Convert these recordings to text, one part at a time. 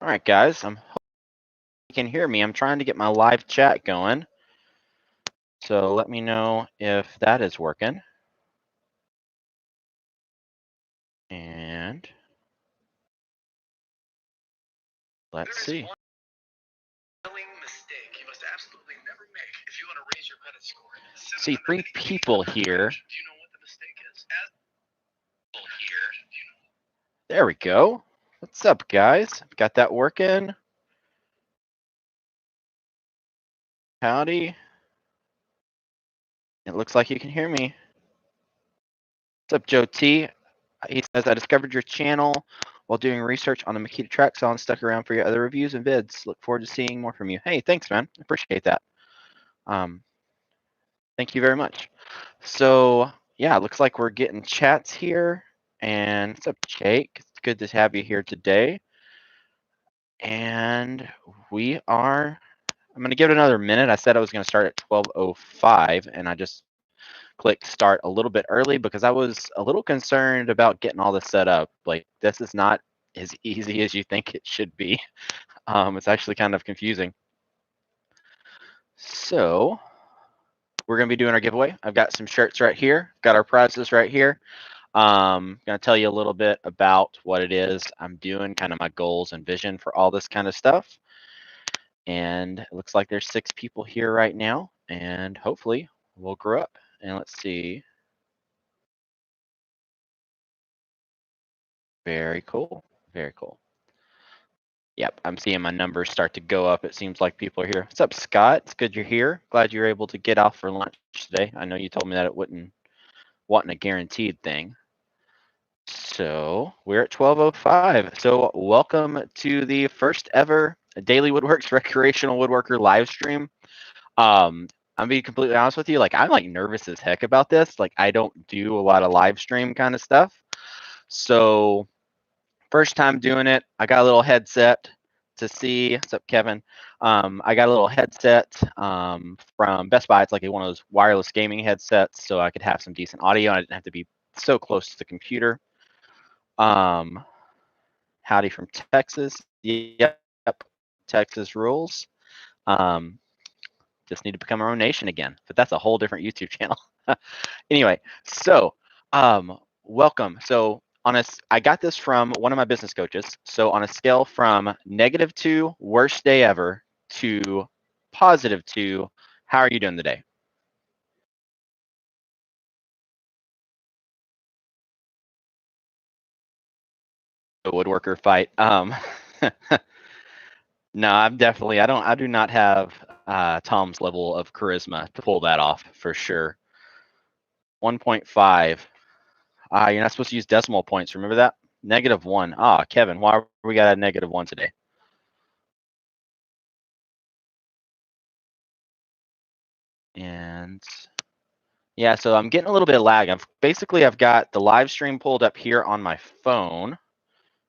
All right, guys, I'm hoping you can hear me. I'm trying to get my live chat going. So let me know if that is working. And let's see. Mistake you must absolutely never make if you want to raise your credit score. See, 3 people here. Do you know what the mistake is? There we go. What's up, guys? Got that working? Howdy. It looks like you can hear me. What's up, Joe T? He says, I discovered your channel while doing research on the Makita track saw and stuck around for your other reviews and vids. Look forward to seeing more from you. Hey, thanks, man. Appreciate that. Thank you very much. So, yeah, it looks like we're getting chats here. And what's up, Jake? It's good to have you here today. And I'm going to give it another minute. I said I was going to start at 12:05, and I just clicked start a little bit early because I was a little concerned about getting all this set up. Like, this is not as easy as you think it should be. It's actually kind of confusing. So we're going to be doing our giveaway. I've got some shirts right here. Got our prizes right here. Going to tell you a little bit about what it is I'm doing, kind of my goals and vision for all this kind of stuff. And it looks like there's 6 people here right now, and hopefully we'll grow up. And let's see. Very cool. Very cool. Yep, I'm seeing my numbers start to go up. It seems like people are here. What's up, Scott? It's good you're here. Glad you're able to get off for lunch today. I know you told me that it wasn't a guaranteed thing. So we're at 12:05. So welcome to the first ever Dailey Woodworks Recreational Woodworker live stream. I'm being completely honest with you. Like, I'm like nervous as heck about this. Like, I don't do a lot of live stream kind of stuff. So first time doing it. I got a little headset to see. What's up, Kevin? I got a little headset from Best Buy. It's like one of those wireless gaming headsets, so I could have some decent audio. I didn't have to be so close to the computer. Howdy from Texas. Yep, Texas rules. Just need to become our own nation again, but that's a whole different YouTube channel. Anyway, so welcome. So I got this from one of my business coaches. So on a scale from -2, worst day ever, to +2, how are you doing today? The woodworker fight. No, I do not have Tom's level of charisma to pull that off for sure. 1.5. You're not supposed to use decimal points. Remember that? -1. Kevin, why we got a -1 today? And yeah, so I'm getting a little bit of lag. I've got the live stream pulled up here on my phone.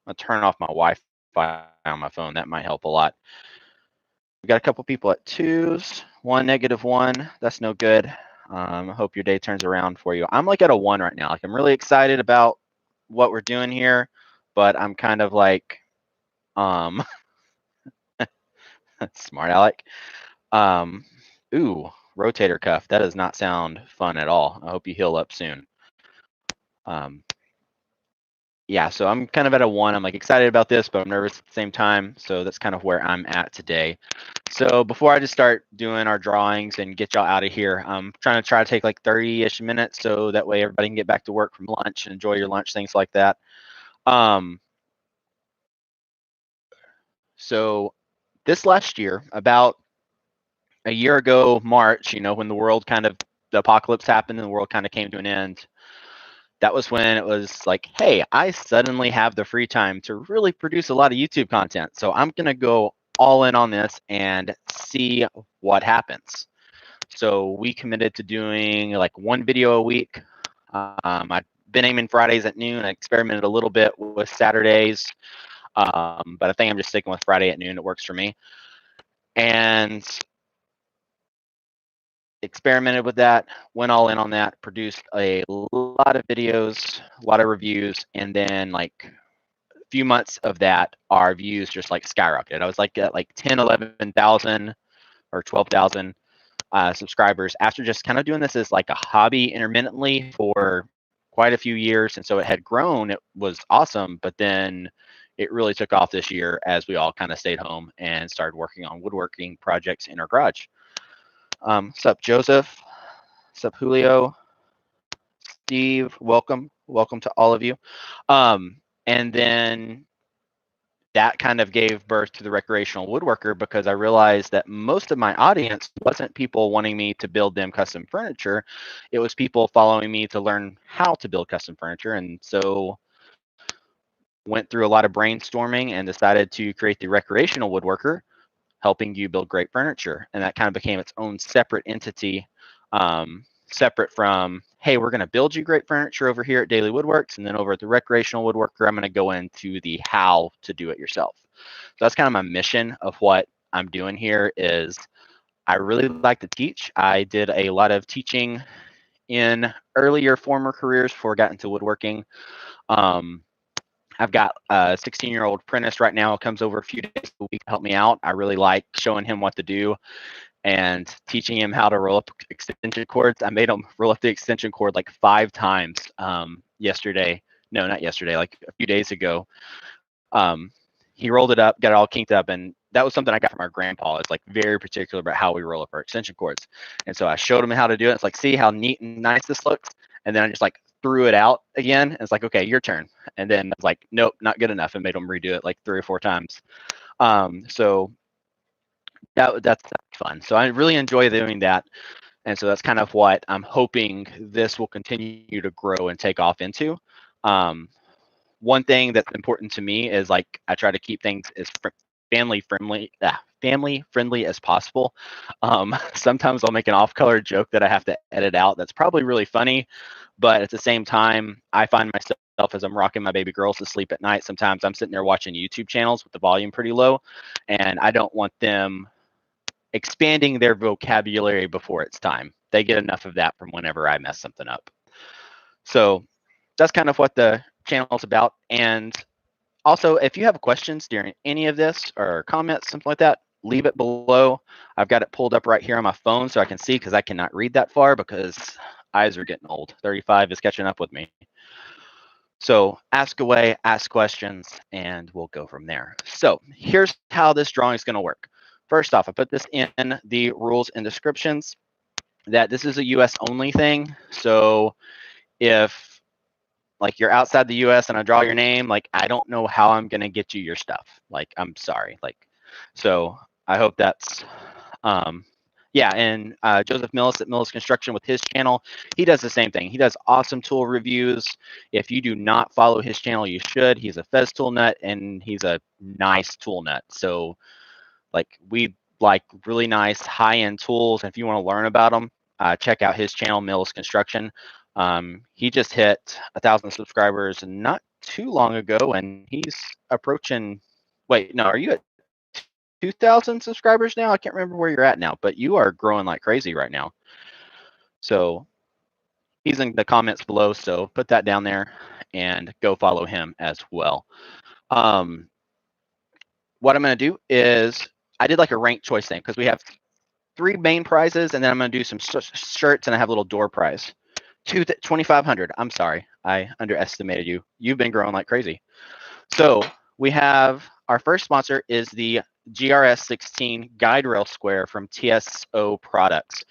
I'll turn off my Wi-Fi on my phone. That might help a lot. We got a couple people at 2s. 1 -1. That's no good. I hope your day turns around for you. I'm like at a 1 right now. Like, I'm really excited about what we're doing here, but I'm kind of like, smart Alec. Ooh, rotator cuff. That does not sound fun at all. I hope you heal up soon. Yeah, so I'm kind of at a 1. I'm like excited about this, but I'm nervous at the same time. So that's kind of where I'm at today. So before I just start doing our drawings and get y'all out of here, I'm trying to take like 30-ish minutes so that way everybody can get back to work from lunch and enjoy your lunch, things like that. So this last year, about a year ago, March, when the apocalypse happened and the world kind of came to an end, that was when it was like, hey, I suddenly have the free time to really produce a lot of YouTube content. So I'm going to go all in on this and see what happens. So we committed to doing like 1 video a week. I've been aiming Fridays at noon. I experimented a little bit with Saturdays, but I think I'm just sticking with Friday at noon. It works for me. And experimented with that, went all in on that, produced a lot of videos, a lot of reviews, and then like few months of that, our views just like skyrocketed. I was like at like 10, 11,000 or 12,000 subscribers after just kind of doing this as like a hobby intermittently for quite a few years. And so it had grown. It was awesome. But then it really took off this year as we all kind of stayed home and started working on woodworking projects in our garage. What's up, Joseph? What's up, Julio? Steve, welcome. Welcome to all of you. And then that kind of gave birth to the Recreational Woodworker, because I realized that most of my audience wasn't people wanting me to build them custom furniture. It was people following me to learn how to build custom furniture. And so went through a lot of brainstorming and decided to create the Recreational Woodworker, helping you build great furniture. And that kind of became its own separate entity, separate from, hey, we're going to build you great furniture over here at Dailey Woodworks, and then over at the Recreational Woodworker, I'm going to go into the how to do it yourself. So that's kind of my mission of what I'm doing here. Is I really like to teach. I did a lot of teaching in earlier former careers before I got into woodworking. I've got a 16-year-old apprentice right now, comes over a few days a week to help me out. I really like showing him what to do and teaching him how to roll up extension cords. I made him roll up the extension cord like 5 times yesterday. No, not yesterday, like a few days ago. He rolled it up, got it all kinked up, and that was something I got from our grandpa. It's like very particular about how we roll up our extension cords. And so I showed him how to do it. It's like, see how neat and nice this looks? And then I just like threw it out again. And it's like, okay, your turn. And then I was like, nope, not good enough, and made him redo it like 3 or 4 times. So that's fun. So I really enjoy doing that. And so that's kind of what I'm hoping this will continue to grow and take off into. One thing that's important to me is like I try to keep things as family friendly as possible. Sometimes I'll make an off-color joke that I have to edit out that's probably really funny, but at the same time, I find myself as I'm rocking my baby girls to sleep at night, sometimes I'm sitting there watching YouTube channels with the volume pretty low, and I don't want them expanding their vocabulary before it's time. They get enough of that from whenever I mess something up. So that's kind of what the channel is about. And also, if you have questions during any of this or comments, something like that, leave it below. I've got it pulled up right here on my phone so I can see, because I cannot read that far because eyes are getting old. 35 is catching up with me. So ask away, ask questions, and we'll go from there. So here's how this drawing is going to work. First off, I put this in the rules and descriptions that this is a US only thing. So if like you're outside the US and I draw your name, like I don't know how I'm going to get you your stuff. Like, I'm sorry. Like, so I hope that's, yeah. And Joseph Millis at Millis Construction with his channel, he does the same thing. He does awesome tool reviews. If you do not follow his channel, you should. He's a Fez tool nut and he's a nice tool nut. So like we like really nice high-end tools. And if you want to learn about them, check out his channel, Millis Construction. He just hit 1,000 subscribers not too long ago, and he's approaching. Wait, no, are you at 2,000 subscribers now? I can't remember where you're at now, but you are growing like crazy right now. So he's in the comments below, so put that down there and go follow him as well. What I'm going to do is I did like a ranked choice thing because we have 3 main prizes, and then I'm going to do some shirts, and I have a little door prize. 2,500. I'm sorry, I underestimated you. You've been growing like crazy. So we have our first sponsor is the GRS16 guide rail square from TSO Products.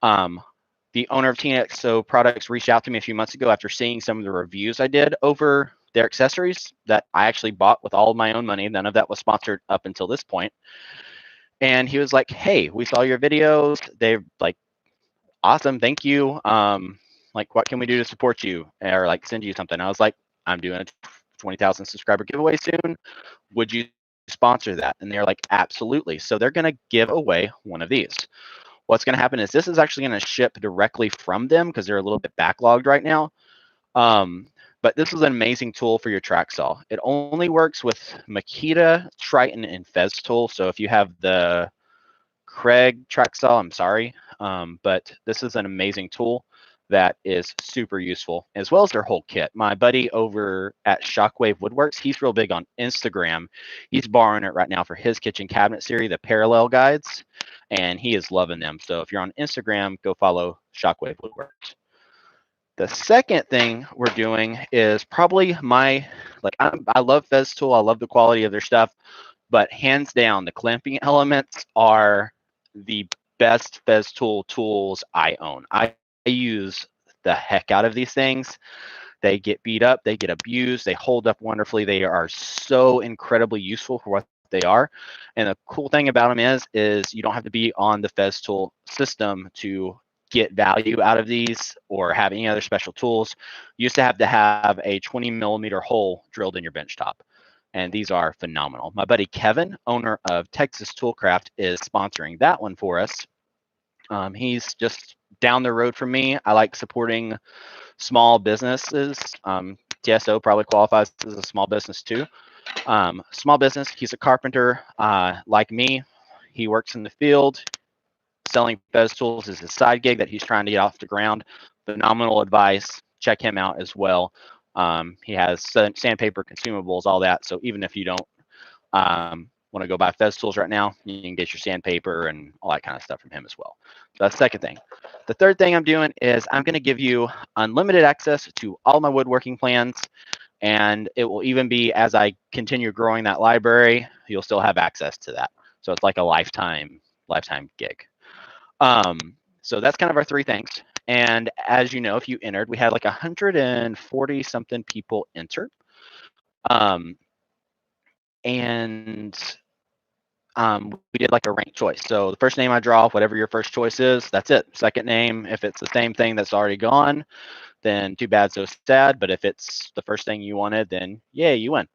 The owner of TSO Products reached out to me a few months ago after seeing some of the reviews I did over their accessories that I actually bought with all of my own money. None of that was sponsored up until this point. And he was like, hey, we saw your videos. They're like, awesome, thank you. Like, what can we do to support you or like send you something? I was like, I'm doing a 20,000 subscriber giveaway soon. Would you sponsor that? And they're like, absolutely. So they're going to give away one of these. What's going to happen is this is actually going to ship directly from them because they're a little bit backlogged right now. But this is an amazing tool for your track saw. It only works with Makita, Triton, and Fez tool. So if you have the Craig track saw, I'm sorry, but this is an amazing tool. that is super useful, as well as their whole kit. My buddy over at Shockwave Woodworks, he's real big on Instagram. He's borrowing it right now for his kitchen cabinet series, the parallel guides, and he is loving them. So if you're on Instagram, go follow Shockwave Woodworks. The second thing we're doing is probably I love Festool. I love the quality of their stuff, but hands down, the clamping elements are the best Festool tools I own. I use the heck out of these things. They get beat up, they get abused, they hold up wonderfully. They are so incredibly useful for what they are. And the cool thing about them is you don't have to be on the Festool system to get value out of these or have any other special tools. You used to have a 20 millimeter hole drilled in your bench top. And these are phenomenal. My buddy Kevin, owner of Texas Toolcraft, is sponsoring that one for us. He's just down the road from me. I like supporting small businesses. TSO probably qualifies as a small business too. Small business, he's a carpenter like me. He works in the field. Selling Festools is his side gig that he's trying to get off the ground. Phenomenal advice. Check him out as well. He has sandpaper, consumables, all that. So even if you don't want to go buy Festools right now, you can get your sandpaper and all that kind of stuff from him as well. So that's the second thing. The third thing I'm doing is I'm going to give you unlimited access to all my woodworking plans, and it will even be as I continue growing that library, you'll still have access to that. So it's like a lifetime gig. So that's kind of our three things. And as you know, if you entered, we had like 140 something people enter. We did like a ranked choice. So the first name I draw, whatever your first choice is, that's it. Second name, if it's the same thing that's already gone, then too bad, so sad. But if it's the first thing you wanted, then yay, you win.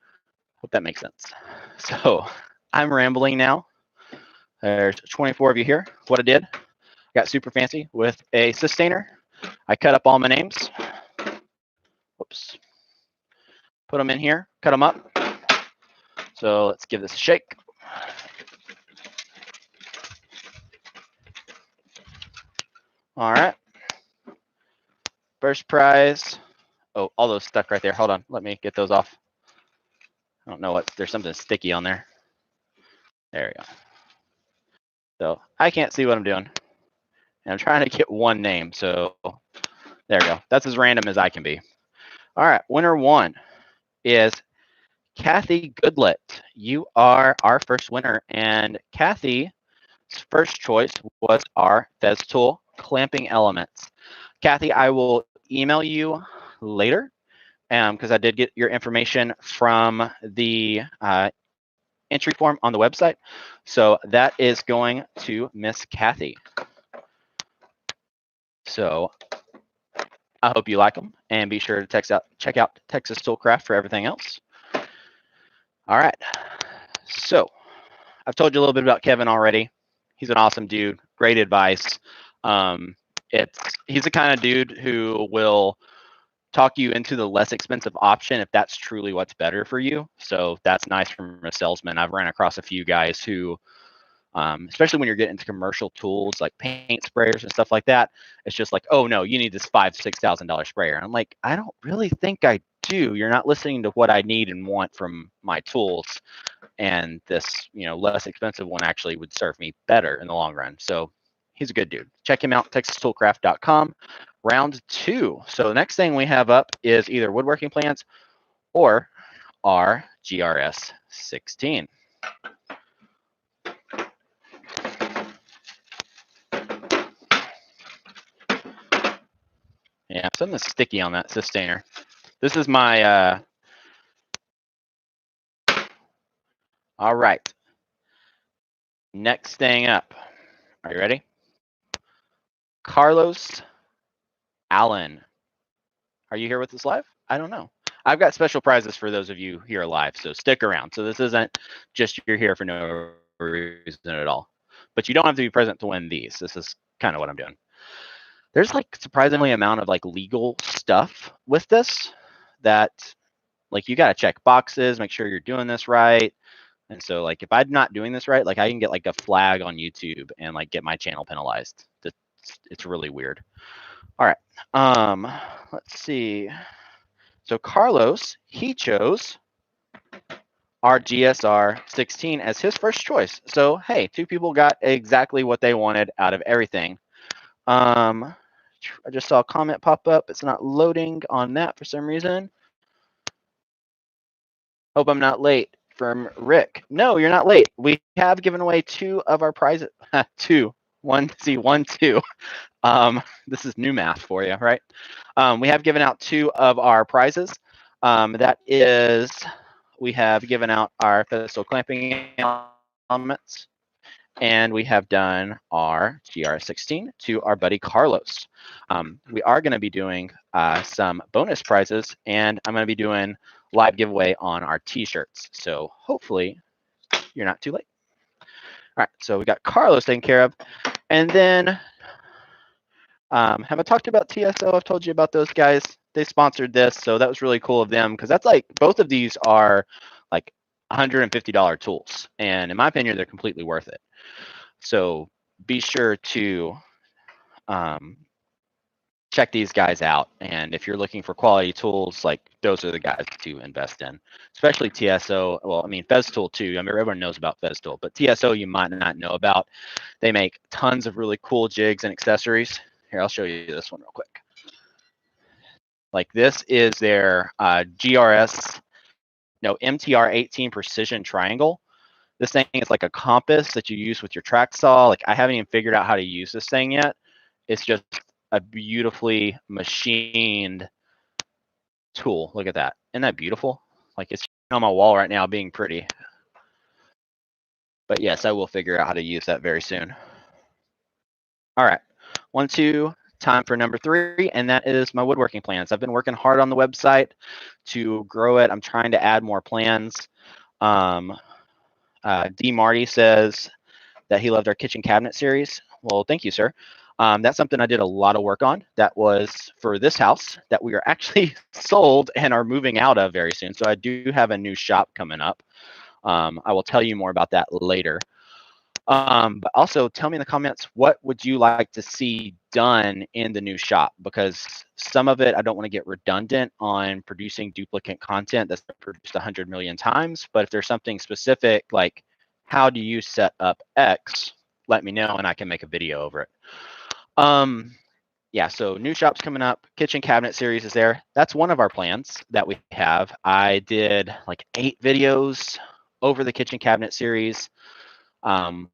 Hope that makes sense. So I'm rambling now. There's 24 of you here. What I did, got super fancy with a sustainer. I cut up all my names. Whoops. Put them in here, cut them up. So let's give this a shake. All right. First prize. Oh, all those stuck right there. Hold on. Let me get those off. I don't know what. There's something sticky on there. There we go. So I can't see what I'm doing. And I'm trying to get one name. So there we go. That's as random as I can be. All right. Winner one is Kathy Goodlet. You are our first winner. And Kathy's first choice was our Festool clamping elements. Kathy, I will email you later because I did get your information from the entry form on the website. So that is going to Miss Kathy. So I hope you like them, and be sure to check out Texas Toolcraft for everything else. All right. So I've told you a little bit about Kevin already. He's an awesome dude. Great advice. He's the kind of dude who will talk you into the less expensive option if that's truly what's better for you. So that's nice from a salesman. I've ran across a few guys who, especially when you're getting into commercial tools like paint sprayers and stuff like that, it's just like, oh no, you need this $5,000-$6,000 sprayer. And I'm like, I don't really think I do. You're not listening to what I need and want from my tools. And this, less expensive one actually would serve me better in the long run. So he's a good dude. Check him out, texastoolcraft.com. Round two. So the next thing we have up is either woodworking plans or our GRS 16. Yeah, something sticky on that sustainer. This is my, all right. Next thing up. Are you ready? Carlos Allen. Are you here with us live? I don't know. I've got special prizes for those of you here live, so stick around. So this isn't just you're here for no reason at all. But you don't have to be present to win these. This is kind of what I'm doing. There's like surprisingly amount of like legal stuff with this that like you got to check boxes, make sure you're doing this right. And so like if I'm not doing this right, like I can get like a flag on YouTube and like get my channel penalized. It's really weird. All right. Let's see. So Carlos, he chose our GSR 16 as his first choice. So hey, two people got exactly what they wanted out of everything. I just saw a comment pop up. It's not loading on that for some reason. Hope I'm not late. From Rick. No, you're not late. We have given away 2 of our prizes. 2. 1, see, 1, 2. This is new math for you, right? We have given out 2 of our prizes. That is, we have given out our pedestal clamping elements, and we have done our GR16 to our buddy Carlos. We are going to be doing some bonus prizes, and I'm going to be doing live giveaway on our t-shirts. So hopefully you're not too late. All right, so we got Carlos taken care of. And then have I talked about TSO? I've told you about those guys. They sponsored this, so that was really cool of them, because that's like, both of these are like $150 tools. And in my opinion, they're completely worth it. So be sure to check these guys out. And if you're looking for quality tools, like, those are the guys to invest in, especially TSO. Well, I mean, Festool too. I mean, everyone knows about Festool, but TSO you might not know about. They make tons of really cool jigs and accessories. Here, I'll show you this one real quick. Like, this is their MTR 18 precision triangle. This thing is like a compass that you use with your track saw. Like, I haven't even figured out how to use this thing yet. It's just a beautifully machined tool. Look at that. Isn't that beautiful? Like, it's on my wall right now being pretty. But yes, I will figure out how to use that very soon. All right. 1, 2, time for number 3, and that is my woodworking plans. I've been working hard on the website to grow it. I'm trying to add more plans. D. Marty says that he loved our kitchen cabinet series. Well, thank you, sir. That's something I did a lot of work on. That was for this house that we are actually sold and are moving out of very soon. So I do have a new shop coming up. I will tell you more about that later. But also tell me in the comments, what would you like to see done in the new shop? Because some of it, I don't want to get redundant on producing duplicate content that's produced 100 million times. But if there's something specific, like, how do you set up X, let me know and I can make a video over it. Yeah, so new shop's coming up. Kitchen cabinet series is there. That's one of our plans that we have. I did like 8 videos over the kitchen cabinet series. The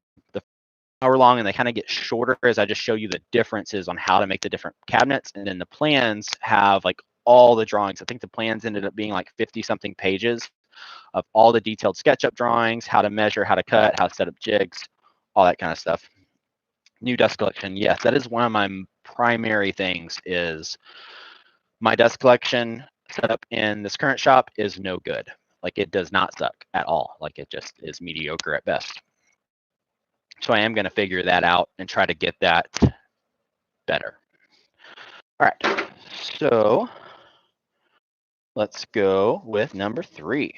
hour long, and they kind of get shorter as I just show you the differences on how to make the different cabinets. And then the plans have like all the drawings. I think the plans ended up being like 50 something pages of all the detailed SketchUp drawings, how to measure, how to cut, how to set up jigs, all that kind of stuff. New dust collection. Yes, that is one of my primary things. Is my dust collection set up in this current shop is no good. Like, it does not suck at all. Like, it just is mediocre at best. So I am going to figure that out and try to get that better. All right, so let's go with number 3.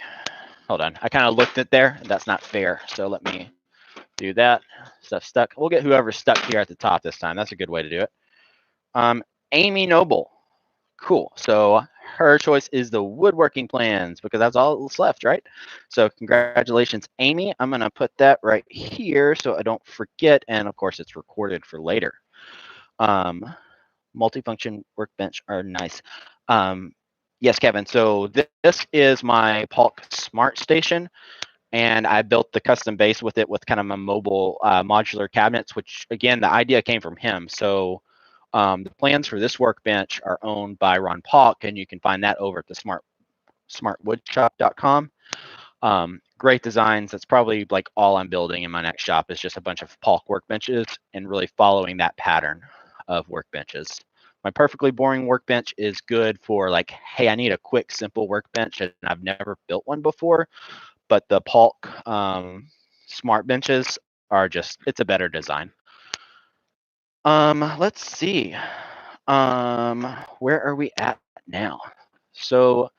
Hold on, I kind of looked at there. That's not fair. So let me do that. Stuff stuck. We'll get whoever's stuck here at the top this time. That's a good way to do it. Amy Noble. Cool. So her choice is the woodworking plans, because that's all that's left, right? So congratulations, Amy. I'm going to put that right here so I don't forget. And of course, it's recorded for later. Multifunction workbench are nice. Yes, Kevin. So this is my Polk Smart Station, and I built the custom base with it with kind of my mobile modular cabinets, which, again, the idea came from him. So the plans for this workbench are owned by Ron Polk, and you can find that over at the smartwoodshop.com. Great designs. That's probably like all I'm building in my next shop is just a bunch of Polk workbenches and really following that pattern of workbenches. My perfectly boring workbench is good for like, hey, I need a quick, simple workbench, and I've never built one before. But the Polk smart benches are just, it's a better design. Let's see. Where are we at now? So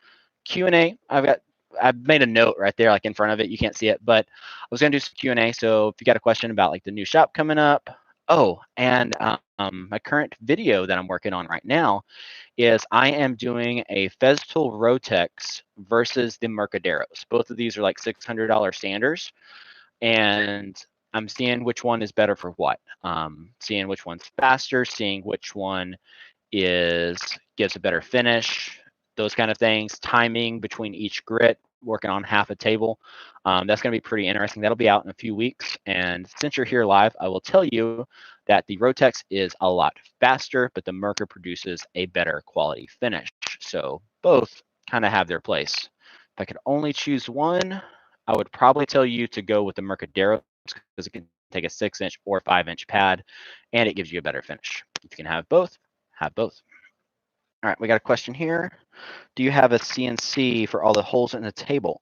Q&A, I've made a note right there, like in front of it. You can't see it, but I was gonna do some Q&A. So if you got a question about like the new shop coming up, Oh, and my current video that I'm working on right now is I am doing a Festool Rotex versus the Mercaderos. Both of these are like $600 sanders, and I'm seeing which one is better for what. Seeing which one's faster, seeing which one is gives a better finish, those kind of things. Timing between each grit, working on half a table. That's going to be pretty interesting. That'll be out in a few weeks. And since you're here live, I will tell you that the Rotex is a lot faster, but the Merca produces a better quality finish. So both kind of have their place. If I could only choose one, I would probably tell you to go with the Mercadero because it can take a 6-inch or 5-inch pad, and it gives you a better finish. If you can have both, have both. All right, we got a question here. Do you have a CNC for all the holes in the table?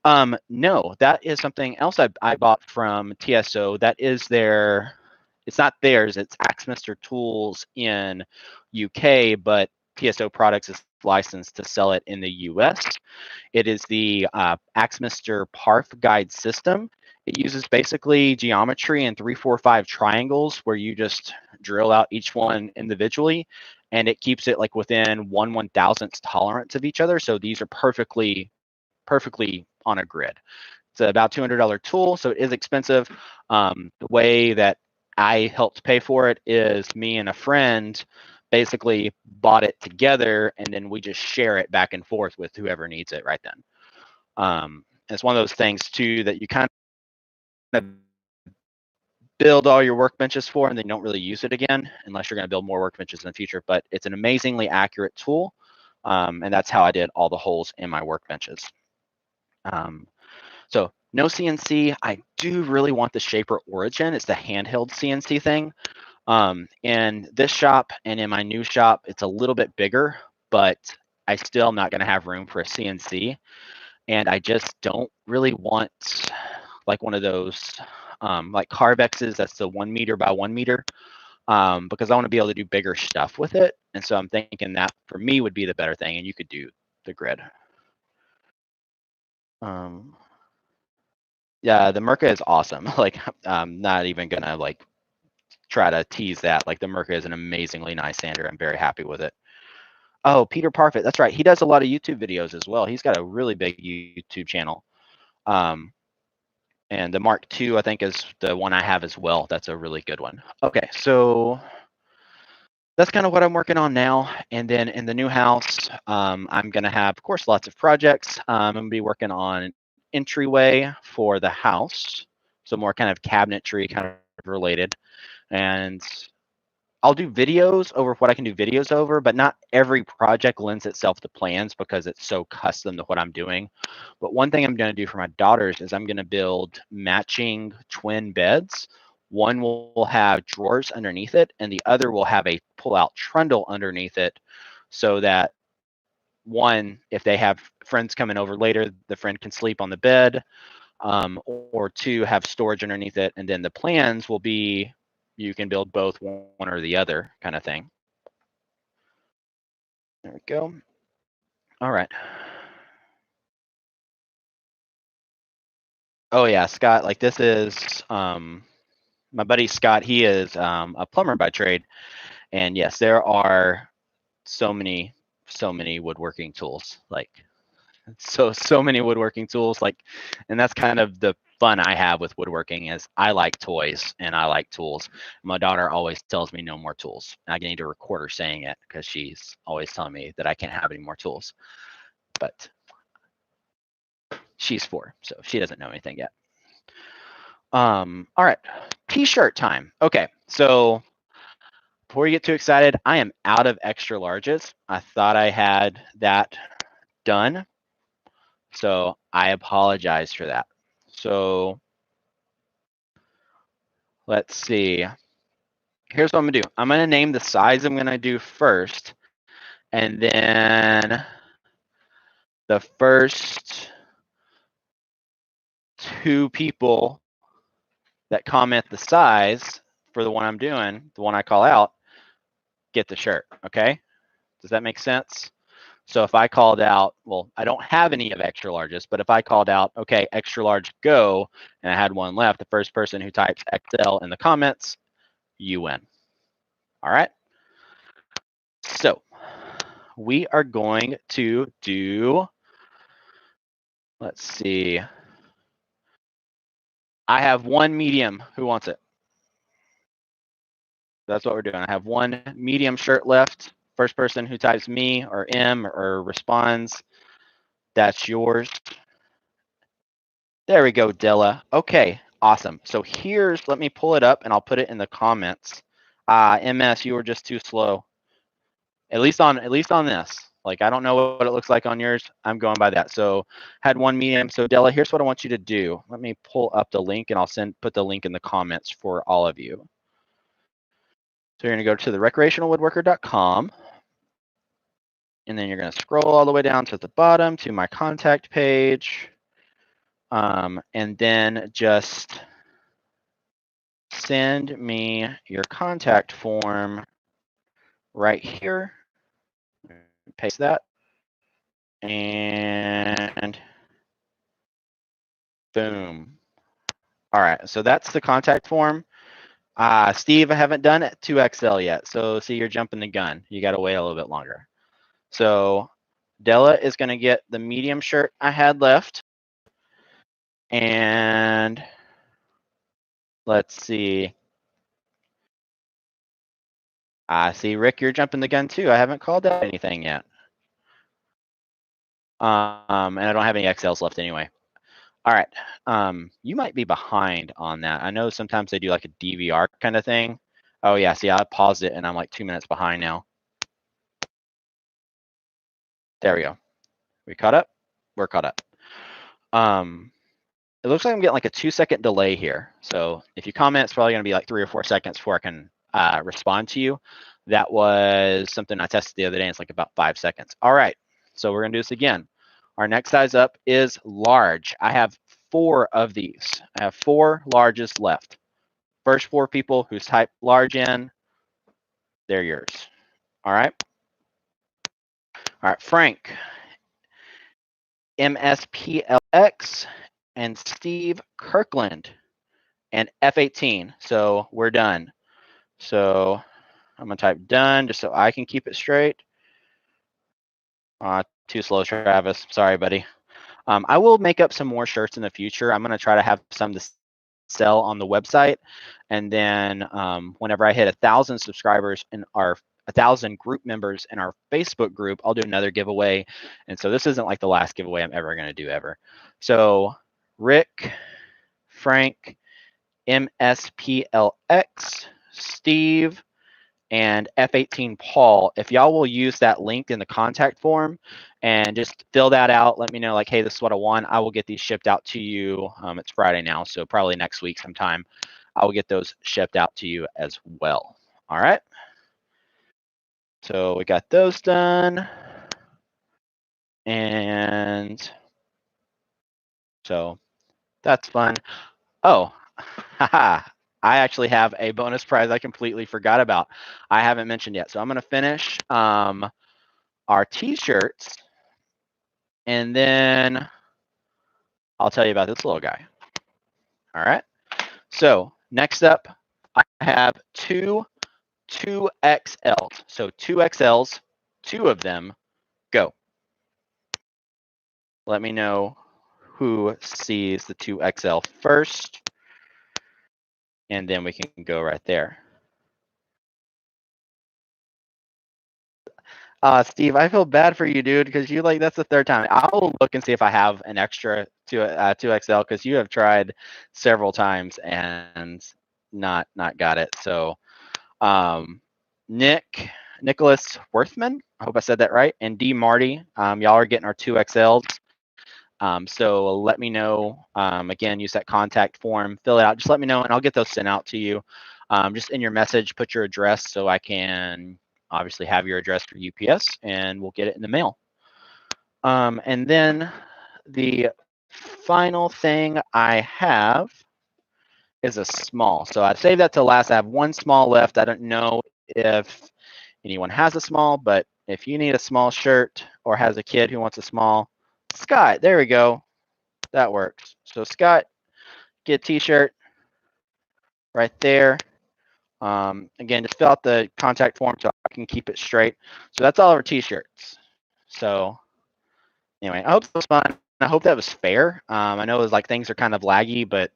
No, that is something else I bought from TSO. That is their, it's not theirs, it's Axminster Tools in UK, but TSO Products is licensed to sell it in the US. It is the Axminster PARF guide system. It uses basically geometry and 3, 4, 5 triangles where you just drill out each one individually, and it keeps it like within 1/1000th tolerance of each other. So these are perfectly on a grid. It's about $200 tool, so it is expensive. The way that I helped pay for it is me and a friend basically bought it together, and then we just share it back and forth with whoever needs it right then. It's one of those things too that you kind of build all your workbenches for, and then you don't really use it again unless you're going to build more workbenches in the future. But it's an amazingly accurate tool, and that's how I did all the holes in my workbenches. So no CNC. I do really want the Shaper Origin. It's the handheld CNC thing. In this shop and in my new shop, it's a little bit bigger, but I still am not going to have room for a CNC. And I just don't really want like one of those like Carvexes. That's the 1 meter by 1 meter, because I want to be able to do bigger stuff with it. And so I'm thinking that for me would be the better thing, and you could do the grid. Yeah, the Merca is awesome. Like, I'm not even gonna like try to tease that. Like, the Merca is an amazingly nice sander. I'm very happy with it. Oh, Peter Parfit, that's right. He does a lot of YouTube videos as well. He's got a really big YouTube channel. And the Mark II, I think, is the one I have as well. That's a really good one. Okay, so that's kind of what I'm working on now. And then in the new house, I'm going to have, of course, lots of projects. I'm going to be working on entryway for the house. So more kind of cabinetry kind of related. And I'll do videos over what I can do videos over, but not every project lends itself to plans because it's so custom to what I'm doing. But one thing I'm going to do for my daughters is I'm going to build matching twin beds. One will have drawers underneath it, and the other will have a pull-out trundle underneath it, so that one, if they have friends coming over later, the friend can sleep on the bed, or two, have storage underneath it. And then the plans will be you can build both, one or the other kind of thing. There we go. All right. Oh yeah, Scott, like this is my buddy Scott. He is a plumber by trade. And yes, there are so many woodworking tools. Like so many woodworking tools. Like, and that's kind of the fun I have with woodworking is I like toys and I like tools. My daughter always tells me no more tools. I need to record her saying it because she's always telling me that I can't have any more tools. But she's 4, so she doesn't know anything yet. All right, t-shirt time. Okay, so before you get too excited, I am out of extra larges. I thought I had that done, so I apologize for that. So let's see. Here's what I'm gonna do. I'm gonna name the size I'm gonna do first, and then the first 2 people that comment the size for the one I'm doing, the one I call out, get the shirt. Okay? Does that make sense? So if I called out, well, I don't have any of extra larges, but if I called out, okay, extra large go, and I had one left, the first person who types XL in the comments you win. All right. So we are going to do, let's see. I have one medium. Who wants it? That's what we're doing. I have one medium shirt left. First person who types me or M or responds, that's yours. There we go, Dilla. Okay, awesome. So here's, let me pull it up and I'll put it in the comments. MS, you were just too slow. At least on this. Like, I don't know what it looks like on yours. I'm going by that. So had one medium. So Della, here's what I want you to do. Let me pull up the link and I'll put the link in the comments for all of you. So you're gonna go to the recreationalwoodworker.com. And then you're gonna scroll all the way down to the bottom to my contact page. And then just send me your contact form right here. Paste that. And boom. All right, so that's the contact form. Steve, I haven't done it 2XL yet. So see, you're jumping the gun. You got to wait a little bit longer. So Della is going to get the medium shirt I had left. And let's see. See, Rick, you're jumping the gun too. I haven't called out anything yet. And I don't have any XLs left anyway. All right. You might be behind on that. I know sometimes they do like a DVR kind of thing. Oh yeah, see, I paused it and I'm like 2 minutes behind now. There we go. We caught up? We're caught up. It looks like I'm getting like a 2-second delay here. So if you comment, it's probably gonna be like 3 or 4 seconds before I can respond to you. That was something I tested the other day. And it's like about 5 seconds. All right, so we're gonna do this again. Our next size up is large. I have 4 of these. I have 4 larges left. First 4 people who's typed large in, they're yours. All right. All right, Frank, MSPLX, and Steve Kirkland, and F18. So we're done. So I'm gonna type done just so I can keep it straight. Too slow, Travis. Sorry, buddy. I will make up some more shirts in the future. I'm gonna try to have some to sell on the website, and then whenever I hit 1,000 subscribers in our 1,000 group members in our Facebook group, I'll do another giveaway. And so this isn't like the last giveaway I'm ever gonna do ever. So Rick, Frank, MSPLX, Steve, and F18 Paul, if y'all will use that link in the contact form and just fill that out, let me know like, hey, this is what I want. I will get these shipped out to you. It's Friday now, so probably next week sometime, I will get those shipped out to you as well. All right. So we got those done. And so that's fun. Oh, haha. I actually have a bonus prize I completely forgot about. I haven't mentioned yet. So I'm going to finish our t-shirts, and then I'll tell you about this little guy. All right. So next up, I have two 2XLs. So 2XLs, 2 of them, go. Let me know who sees the 2XL first, and then we can go right there. Steve, I feel bad for you, dude, because you like that's the 3rd time. I'll look and see if I have an extra 2XL because you have tried several times and not got it. So, Nicholas Worthman, I hope I said that right, and D Marty, y'all are getting our 2XLs. So let me know. Again, use that contact form, fill it out. Just let me know, and I'll get those sent out to you. Just in your message, put your address so I can obviously have your address for UPS, and we'll get it in the mail. And then the final thing I have is a small. So I'd save that to last. I have one small left. I don't know if anyone has a small, but if you need a small shirt or has a kid who wants a small, Scott, there we go. That works. So Scott, get a t-shirt right there. Again, just fill out the contact form so I can keep it straight. So that's all of our t-shirts. So anyway, I hope it was fun. I hope that was fair. I know it was like things are kind of laggy, but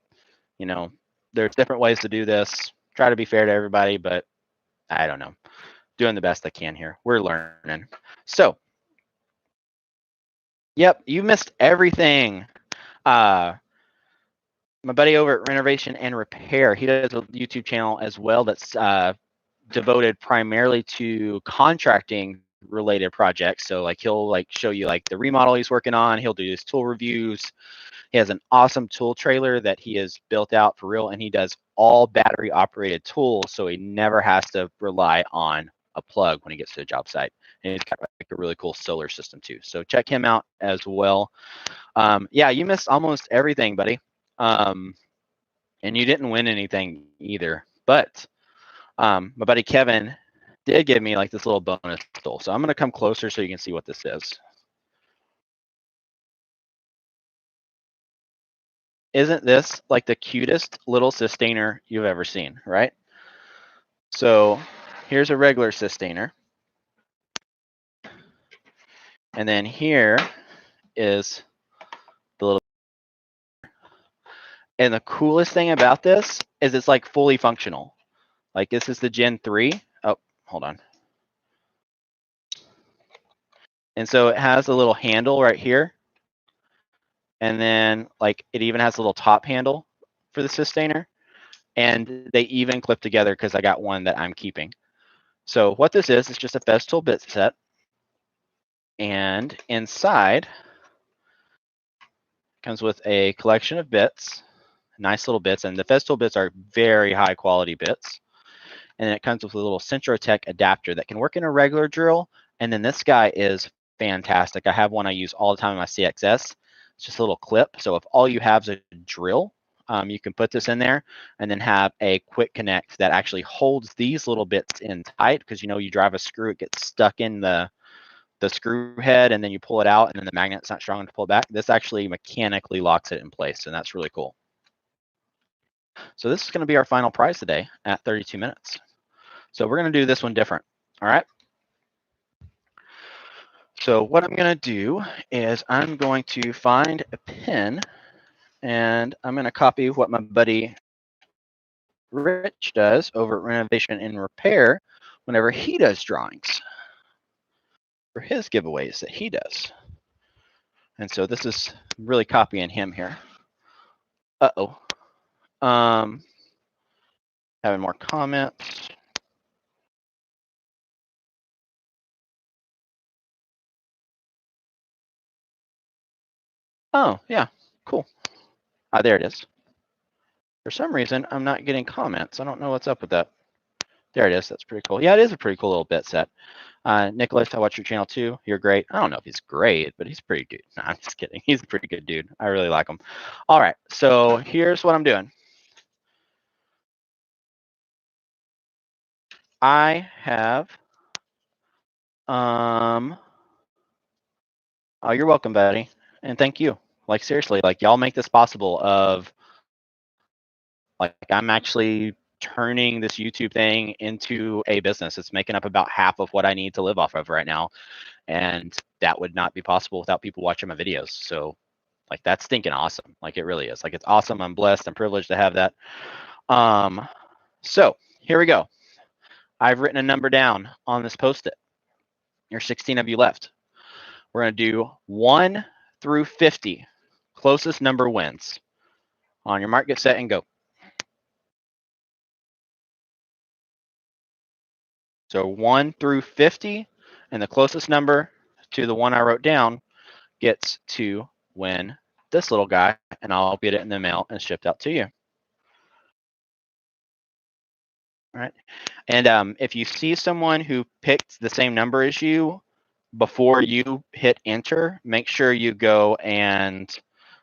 you know, there's different ways to do this. Try to be fair to everybody, but I don't know. Doing the best I can here. We're learning. So, yep, you missed everything. My buddy over at Renovation and Repair, he does a YouTube channel as well that's devoted primarily to contracting related projects. So like he'll like show you like the remodel he's working on. He'll do his tool reviews. He has an awesome tool trailer that he has built out for real, and he does all battery operated tools, so he never has to rely on a plug when he gets to a job site. And he's got like a really cool solar system too. So check him out as well. Yeah, you missed almost everything, buddy. And you didn't win anything either. But my buddy Kevin did give me like this little bonus tool. So I'm going to come closer so you can see what this is. Isn't this like the cutest little sustainer you've ever seen, right? So here's a regular sustainer. And then here is the little. And the coolest thing about this is it's like fully functional. Like this is the Gen 3. Oh, hold on. And so it has a little handle right here. And then like it even has a little top handle for the sustainer. And they even clip together because I got one that I'm keeping. So what this is just a Festool bit set. And inside comes with a collection of bits, nice little bits. And the Festool bits are very high quality bits. And then it comes with a little Centrotech adapter that can work in a regular drill. And then this guy is fantastic. I have one I use all the time in my CXS. It's just a little clip. So if all you have is a drill, you can put this in there and then have a quick connect that actually holds these little bits in tight, because you know you drive a screw, it gets stuck in the screw head, and then you pull it out and then the magnet's not strong enough to pull it back. This actually mechanically locks it in place, and that's really cool. So this is going to be our final prize today at 32 minutes. So we're going to do this one different. All right. So what I'm going to do is I'm going to find a pen, and I'm going to copy what my buddy Rich does over at Renovation and Repair whenever he does drawings for his giveaways that he does. And so this is really copying him here. Uh-oh. Having more comments. Oh, yeah, cool. There it is. For some reason, I'm not getting comments. I don't know what's up with that. There it is. That's pretty cool. Yeah, it is a pretty cool little bit set. Nicholas, I watch your channel too. You're great. I don't know if he's great, but he's pretty good. No, I'm just kidding. He's a pretty good dude. I really like him. All right, so here's what I'm doing. I have, oh, you're welcome, buddy, and thank you. Like seriously, like y'all make this possible. Of like I'm actually turning this YouTube thing into a business. It's making up about half of what I need to live off of right now. And that would not be possible without people watching my videos. So like that's stinking awesome. Like it really is. Like it's awesome. I'm blessed. I'm privileged to have that. So here we go. I've written a number down on this Post-it. There's 16 of you left. We're going to do 1 through 50. Closest number wins. On your mark, get set, and go. So 1 through 50, and the closest number to the one I wrote down gets to win this little guy, and I'll get it in the mail and shipped out to you. All right. And if you see someone who picked the same number as you before you hit enter, make sure you go and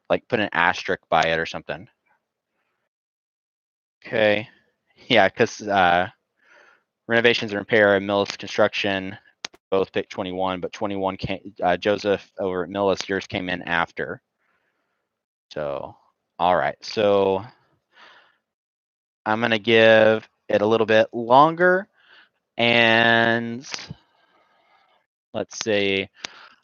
like put an asterisk by it or something. Okay. Yeah, because Renovations and Repair and Millis Construction both picked 21, but 21 came, Joseph over at Millis, yours came in after. So, all right. So I'm going to give it a little bit longer, and let's say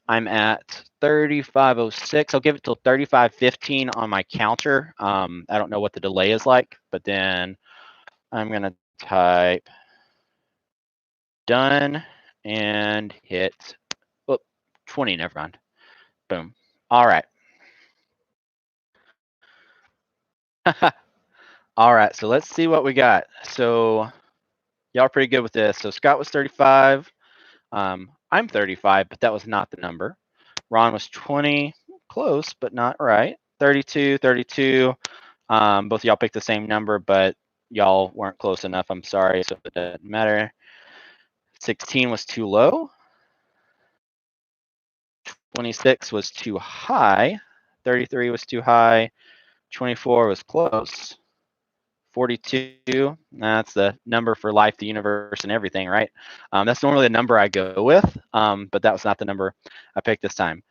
I'm at 3506. I'll give it till 3515 on my counter. I don't know what the delay is like, but then I'm gonna type done and hit 20. Never mind. Boom. All right. All right. So let's see what we got. So y'all are pretty good with this. So Scott was 35. I'm 35, but that was not the number. Ron was 20, close, but not right. 32, 32. Both of y'all picked the same number, but y'all weren't close enough. I'm sorry, so it doesn't matter. 16 was too low. 26 was too high. 33 was too high. 24 was close. 42, that's the number for life, the universe, and everything, right? That's normally the number I go with, but that was not the number I picked this time.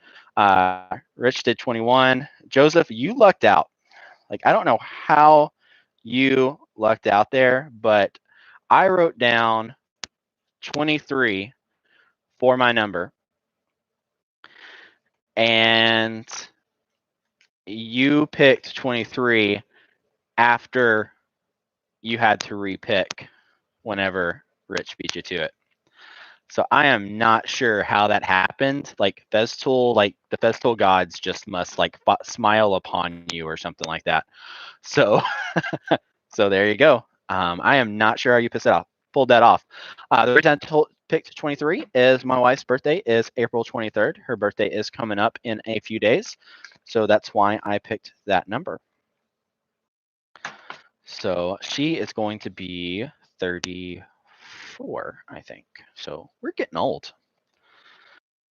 Rich did 21. Joseph, you lucked out. Like, I don't know how you lucked out there, but I wrote down 23 for my number, and you picked 23 after you had to repick whenever Rich beat you to it. So I am not sure how that happened. Like Festool, like the Festool gods just must like smile upon you or something like that. So, so there you go. I am not sure how you pulled that off. The reason I picked 23 is my wife's birthday is April 23rd. Her birthday is coming up in a few days. So that's why I picked that number. So she is going to be 34, I think. So we're getting old.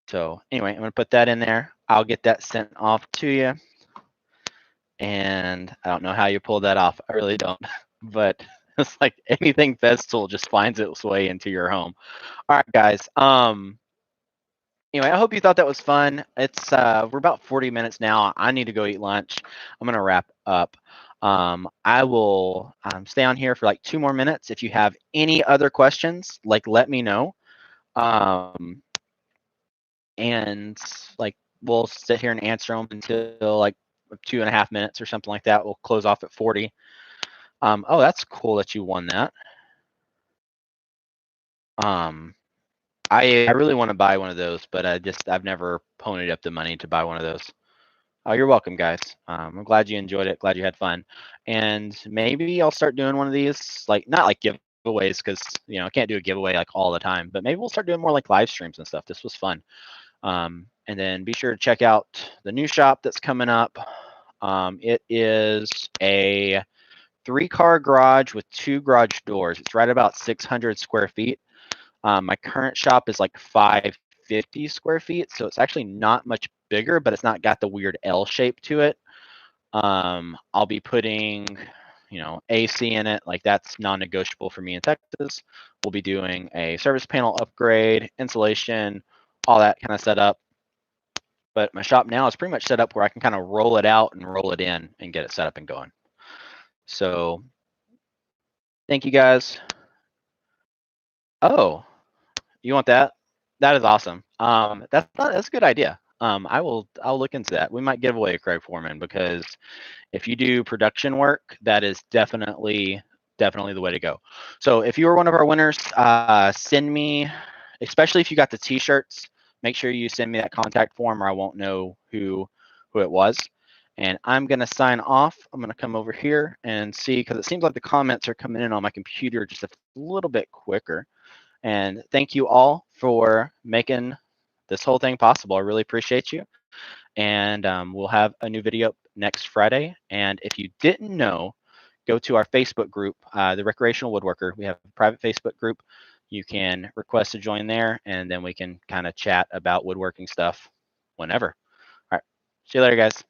So anyway, I'm going to put that in there. I'll get that sent off to you. And I don't know how you pulled that off. I really don't. But it's like anything Festool just finds its way into your home. All right, guys. Anyway, I hope you thought that was fun. It's we're about 40 minutes now. I need to go eat lunch. I'm going to wrap up. I will stay on here for like 2 more minutes. If you have any other questions, like let me know. And like we'll sit here and answer them until like 2.5 minutes or something like that. We'll close off at 40. Oh, that's cool that you won that. I really want to buy one of those, but I've never ponied up the money to buy one of those. Oh, you're welcome, guys. I'm glad you enjoyed it. Glad you had fun. And maybe I'll start doing one of these, like not like giveaways, because I can't do a giveaway like all the time. But maybe we'll start doing more like live streams and stuff. This was fun. And then be sure to check out the new shop that's coming up. It is a 3-car garage with 2 garage doors. It's right about 600 square feet. My current shop is like 550 square feet, so it's actually not much bigger, but it's not got the weird L shape to it. I'll be putting, AC in it. Like that's non-negotiable for me in Texas. We'll be doing a service panel upgrade, insulation, all that kind of setup. But my shop now is pretty much set up where I can kind of roll it out and roll it in and get it set up and going. So thank you guys. Oh, you want that? That is awesome. That's a good idea. I'll look into that. We might give away a Craig Foreman, because if you do production work, that is definitely the way to go. So if you were one of our winners, send me, especially if you got the t-shirts, make sure you send me that contact form or I won't know who it was. And I'm going to sign off. I'm going to come over here and see, because it seems like the comments are coming in on my computer just a little bit quicker. And thank you all for making this whole thing possible. I really appreciate you. And we'll have a new video next Friday. And if you didn't know, go to our Facebook group, the Recreational Woodworker. We have a private Facebook group. You can request to join there, and then we can kind of chat about woodworking stuff whenever. All right. See you later, guys.